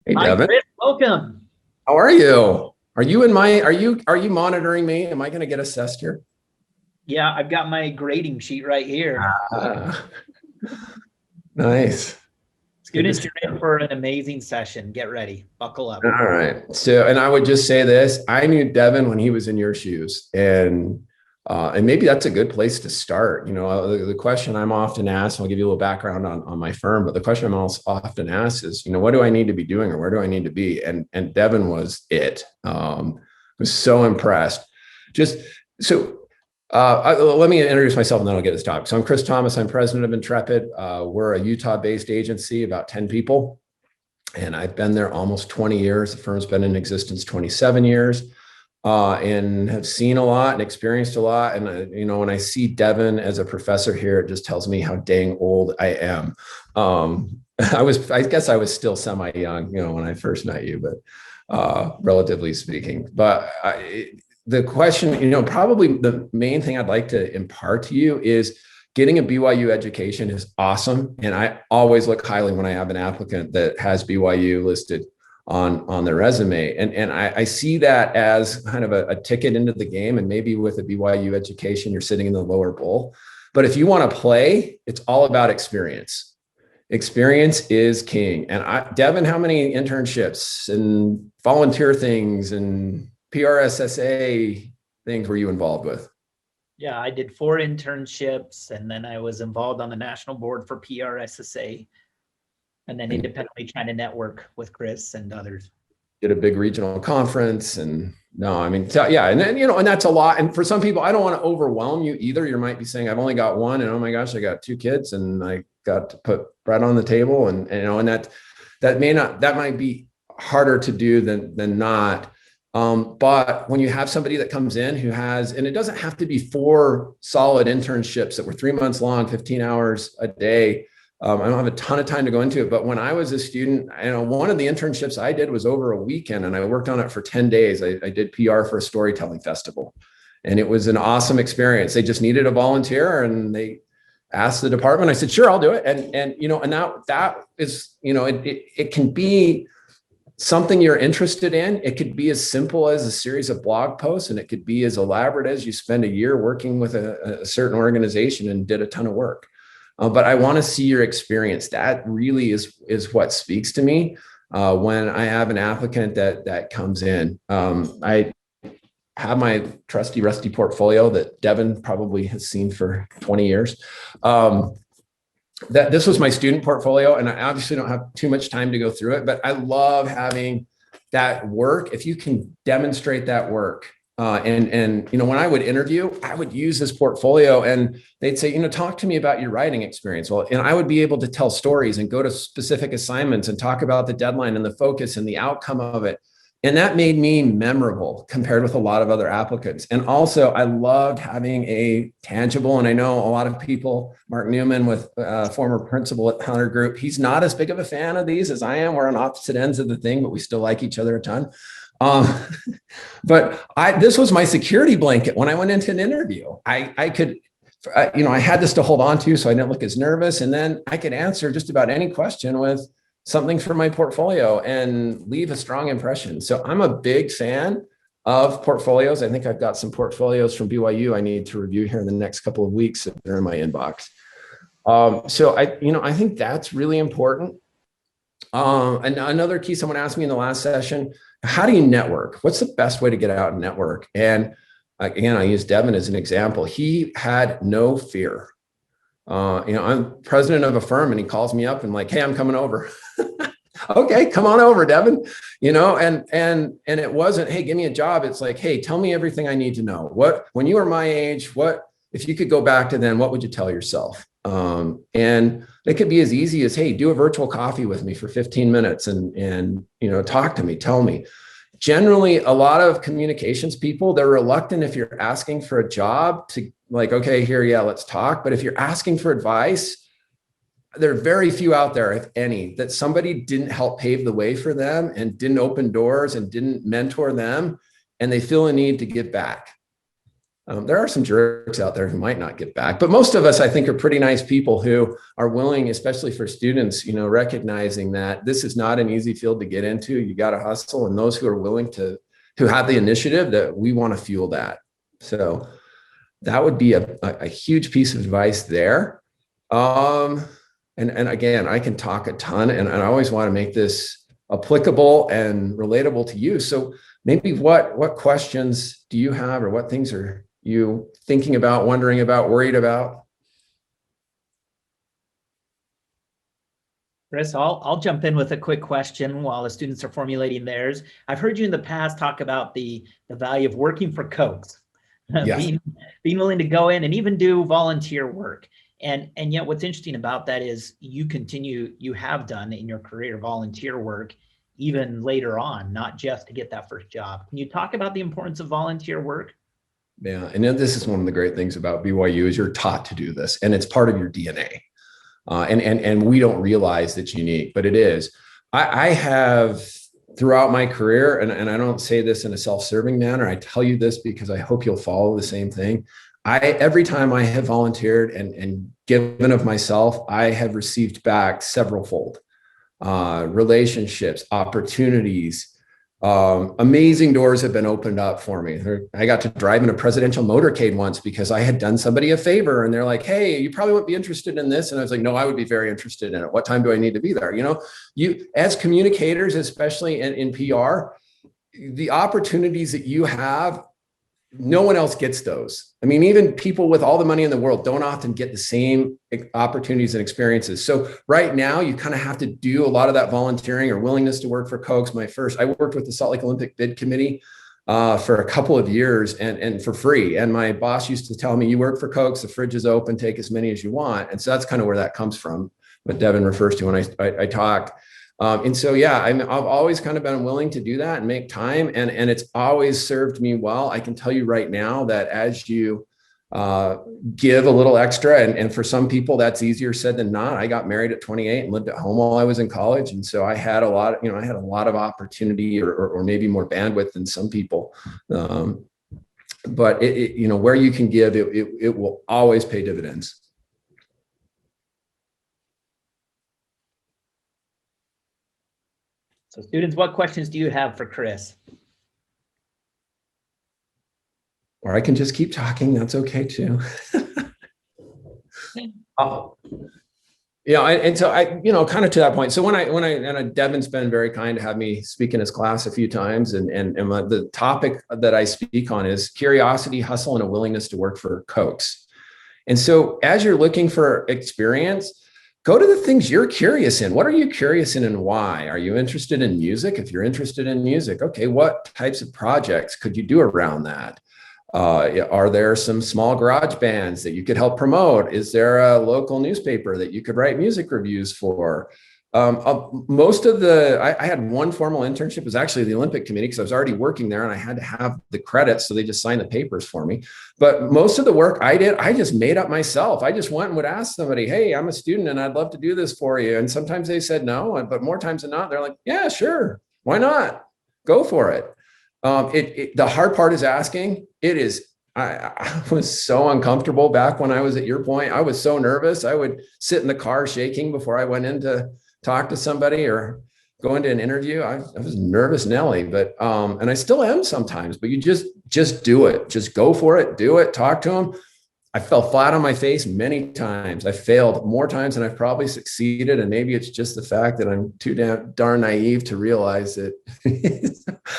Hey Hi, Devin, Chris. Welcome. how are you? Are you monitoring me? Am I going to get assessed here? Yeah, I've got my grading sheet right here. Ah, nice. It's good to Students, see you're in you. for an amazing session. Get ready. Buckle All up. right. So, and I would just say this: I knew Devin when he was in your shoes, and maybe that's a good place to start. The question I'm often asked, and I'll give you a little background on my firm, but the question I'm also often asked is, what do I need to be doing, or where do I need to be? And Devin was it. Was so impressed. Just so. Let me introduce myself and then I'll get this topic. So I'm Chris Thomas. I'm president of Intrepid. We're a Utah-based agency, about 10 people. And I've been there almost 20 years. The firm's been in existence 27 years, and have seen a lot and experienced a lot. And when I see Devin as a professor here, it just tells me how dang old I am. I guess I was still semi young, when I first met you, but relatively speaking. The question, probably the main thing I'd like to impart to you is getting a BYU education is awesome. And I always look highly when I have an applicant that has BYU listed on their resume. And I see that as kind of a ticket into the game. And maybe with a BYU education, you're sitting in the lower bowl. But if you want to play, it's all about experience. Experience is king. And Devin, how many internships and volunteer things and PRSSA things were you involved with? Yeah, I did 4 internships and then I was involved on the national board for PRSSA and then And independently trying to network with Chris and others. did a big regional conference. And no, I mean, so, yeah. And then, and that's a lot. And for some people, I don't want to overwhelm you either. You might be saying, I've only got one, and oh my gosh, I got 2 kids and I got to put bread on the table. And that might be harder to do than not. But when you have somebody that comes in who has, and it doesn't have to be 4 solid internships that were 3 months long, 15 hours a day. I don't have a ton of time to go into it, but when I was a student, one of the internships I did was over a weekend, and I worked on it for 10 days. I did PR for a storytelling festival, and it was an awesome experience. They just needed a volunteer, and they asked the department. I said, "Sure, I'll do it." And that is, it can be something you're interested in. It could be as simple as a series of blog posts, and it could be as elaborate as you spend a year working with a certain organization and did a ton of work. But I want to see your experience. That really is what speaks to me when I have an applicant that comes in. I have my trusty rusty portfolio that Devin probably has seen for 20 years. That this was my student portfolio, and I obviously don't have too much time to go through it, but I love having that work. If you can demonstrate that work, and when I would interview, I would use this portfolio, and they'd say, talk to me about your writing experience. Well, and I would be able to tell stories and go to specific assignments and talk about the deadline and the focus and the outcome of it. And that made me memorable compared with a lot of other applicants. And also, I loved having a tangible, and I know a lot of people, Mark Newman, with former principal at Hunter Group, he's not as big of a fan of these as I am. We're on opposite ends of the thing, but we still like each other a ton. Um, but this was my security blanket when I went into an interview. I could, I had this to hold on to so I didn't look as nervous. And then I could answer just about any question with something from my portfolio and leave a strong impression. So I'm a big fan of portfolios. I think I've got some portfolios from BYU I need to review here in the next couple of weeks if they're in my inbox. So I think that's really important. And another key, someone asked me in the last session, how do you network? What's the best way to get out and network? And again, I use Devin as an example. He had no fear. I'm president of a firm, and he calls me up and like, hey, I'm coming over. Okay, come on over, Devin. And it wasn't, hey, give me a job. It's like, hey, tell me everything I need to know. When you were my age, if you could go back to then, what would you tell yourself? And it could be as easy as, hey, do a virtual coffee with me for 15 minutes and talk to me, tell me. Generally, a lot of communications people, they're reluctant if you're asking for a job to like, okay, here, yeah, let's talk. But if you're asking for advice, there are very few out there, if any, that somebody didn't help pave the way for them and didn't open doors and didn't mentor them, and they feel a need to give back. There are some jerks out there who might not give back, but most of us, I think, are pretty nice people who are willing, especially for students, recognizing that this is not an easy field to get into. You got to hustle, and those who are willing to, who have the initiative, that we want to fuel that. So that would be a huge piece of advice there. And again, I can talk a ton, and I always want to make this applicable and relatable to you. So maybe what questions do you have, or what things are you thinking about, wondering about, worried about? Chris, I'll jump in with a quick question while the students are formulating theirs. I've heard you in the past talk about the value of working for Cokes, Yes. being willing to go in and even do volunteer work. And yet what's interesting about that is you have done in your career volunteer work even later on, not just to get that first job. Can you talk about the importance of volunteer work? Yeah, and this is one of the great things about BYU is you're taught to do this, and it's part of your DNA. And we don't realize it's unique, but it is. I have throughout my career, and I don't say this in a self-serving manner. I tell you this because I hope you'll follow the same thing. Every time I have volunteered and given of myself, I have received back several fold. Relationships, opportunities, amazing doors have been opened up for me. I got to drive in a presidential motorcade once because I had done somebody a favor, and they're like, "Hey, you probably wouldn't be interested in this." And I was like, "No, I would be very interested in it. What time do I need to be there?" You as communicators, especially in PR, the opportunities that you have, no one else gets those. I mean, even people with all the money in the world don't often get the same opportunities and experiences. So right now, you kind of have to do a lot of that volunteering or willingness to work for Cokes. I worked with the Salt Lake Olympic Bid Committee for a couple of years and for free. And my boss used to tell me, "You work for Cokes, the fridge is open, take as many as you want." And so that's kind of where that comes from, what Devin refers to when I talk. And so, yeah, I've always kind of been willing to do that and make time, and it's always served me well. I can tell you right now that as you give a little extra, and for some people that's easier said than not. I got married at 28 and lived at home while I was in college, and so I had a lot of opportunity, or maybe more bandwidth than some people. But where you can give, it will always pay dividends. So students, what questions do you have for Chris? Or I can just keep talking. That's okay too. And so I, kind of to that point. So when Devin's been very kind to have me speak in his class a few times, and the topic that I speak on is curiosity, hustle, and a willingness to work for Cokes. And so as you're looking for experience, go to the things you're curious in. What are you curious in, and why? Are you interested in music? If you're interested in music, okay, what types of projects could you do around that? Are there some small garage bands that you could help promote? Is there a local newspaper that you could write music reviews for? I had one formal internship. It was actually the Olympic Committee, because I was already working there and I had to have the credits. So they just signed the papers for me. But most of the work I did, I just made up myself. I just went and would ask somebody, "Hey, I'm a student and I'd love to do this for you." And sometimes they said no, but more times than not, they're like, "Yeah, sure. Why not? Go for it." The hard part is asking. I was so uncomfortable back when I was at your point. I was so nervous. I would sit in the car shaking before I went in to talk to somebody or go into an interview. I was nervous Nelly, but and I still am sometimes, but you just do it. Just go for it, do it, talk to them. I fell flat on my face many times. I failed more times than I've probably succeeded. And maybe it's just the fact that I'm too darn naive to realize that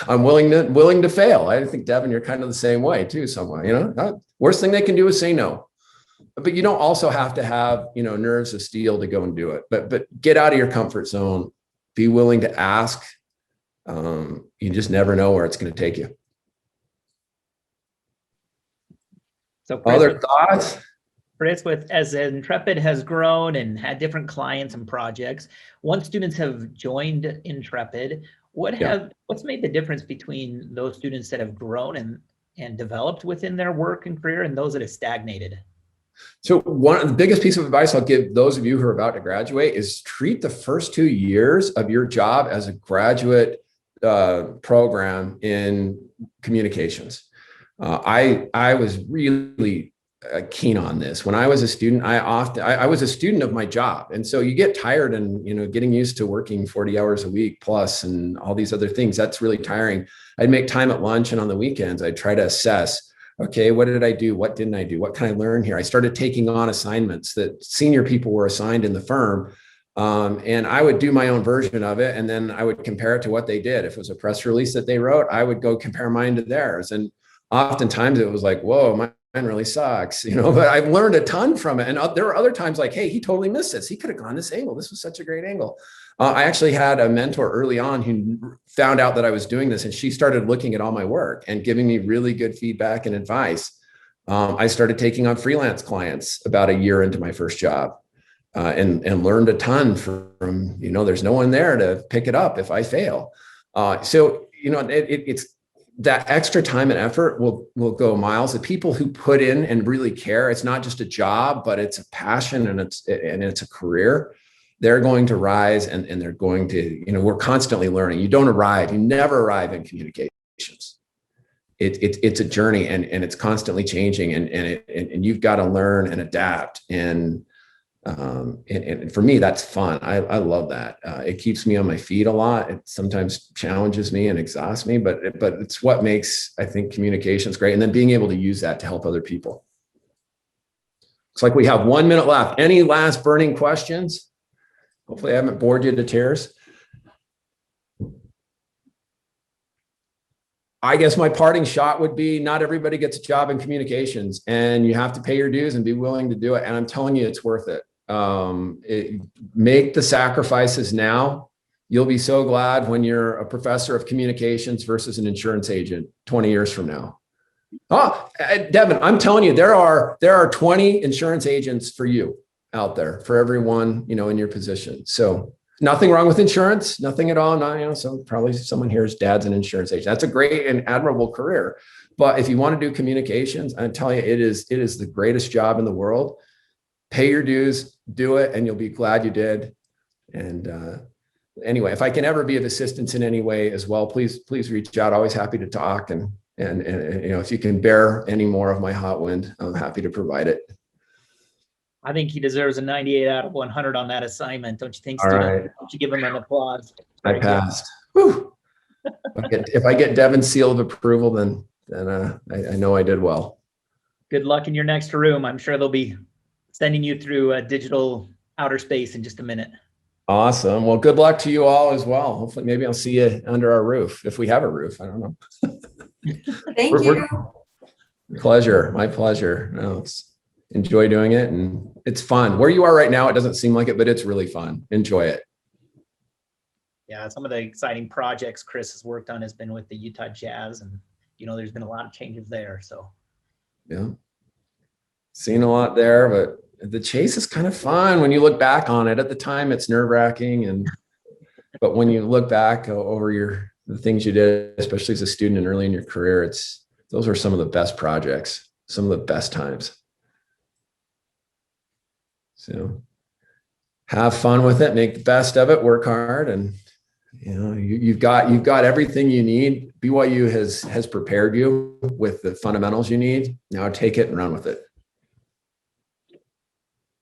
I'm willing to fail. I think, Devin, you're kind of the same way too, somewhat. Worst thing they can do is say no. But you don't also have to have, nerves of steel to go and do it. But get out of your comfort zone. Be willing to ask. You just never know where it's going to take you. So Chris, other thoughts? Chris, as Intrepid has grown and had different clients and projects, once students have joined Intrepid, what's made the difference between those students that have grown and developed within their work and career and those that have stagnated? So one of the biggest piece of advice I'll give those of you who are about to graduate is treat the first 2 years of your job as a graduate program in communications. I was really keen on this. When I was a student, I was a student of my job. And so you get tired and, getting used to working 40 hours a week plus and all these other things, that's really tiring. I'd make time at lunch and on the weekends, I'd try to assess, okay, what did I do? What didn't I do? What can I learn here? I started taking on assignments that senior people were assigned in the firm. And I would do my own version of it. And then I would compare it to what they did. If it was a press release that they wrote, I would go compare mine to theirs. And oftentimes it was like, whoa, mine really sucks, but I've learned a ton from it. And there were other times like, hey, he totally missed this. He could have gone this angle. This was such a great angle. I actually had a mentor early on who found out that I was doing this, and she started looking at all my work and giving me really good feedback and advice. I started taking on freelance clients about a year into my first job, and learned a ton from, there's no one there to pick it up if I fail. So, it's that extra time and effort will go miles. The people who put in and really care, it's not just a job, but it's a passion and it's a career. They're going to rise and they're going to, we're constantly learning. You never arrive in communications. It's a journey and it's constantly changing and you've got to learn and adapt. And for me, that's fun. I love that. It keeps me on my feet a lot. It sometimes challenges me and exhausts me, but it's what makes, I think, communications great. And then being able to use that to help other people. Looks like we have 1 minute left. Any last burning questions? Hopefully I haven't bored you to tears. I guess my parting shot would be, not everybody gets a job in communications, and you have to pay your dues and be willing to do it. And I'm telling you, it's worth it. Make the sacrifices now. You'll be so glad when you're a professor of communications versus an insurance agent 20 years from now. Devin, I'm telling you, there are 20 insurance agents for you out there, for everyone, in your position. So nothing wrong with insurance, nothing at all. Not, so probably someone here's dad's an insurance agent. That's a great and admirable career. But if you want to do communications, I tell you, it is the greatest job in the world. Pay your dues, do it, and you'll be glad you did. And anyway, if I can ever be of assistance in any way as well, please reach out. Always happy to talk. And if you can bear any more of my hot wind, I'm happy to provide it. I think he deserves a 98 out of 100 on that assignment. Don't you think, All student? right. Don't you give him an applause? I passed. Whew. If I get Devin's seal of approval, then I know I did well. Good luck in your next room. I'm sure they'll be sending you through a digital outer space in just a minute. Awesome. Well, good luck to you all as well. Hopefully, maybe I'll see you under our roof, if we have a roof. I don't know. Thank you. Pleasure. My pleasure. No, enjoy doing it, and it's fun. Where you are right now, it doesn't seem like it, but it's really fun. Enjoy it. Yeah, some of the exciting projects Chris has worked on has been with the Utah Jazz, and there's been a lot of changes there. So yeah, seen a lot there, but the chase is kind of fun when you look back on it. At the time, it's nerve-wracking, but when you look back over the things you did, especially as a student and early in your career, those were some of the best projects, some of the best times. So have fun with it, make the best of it, work hard, and you've got everything you need. BYU has prepared you with the fundamentals you need. Now take it and run with it.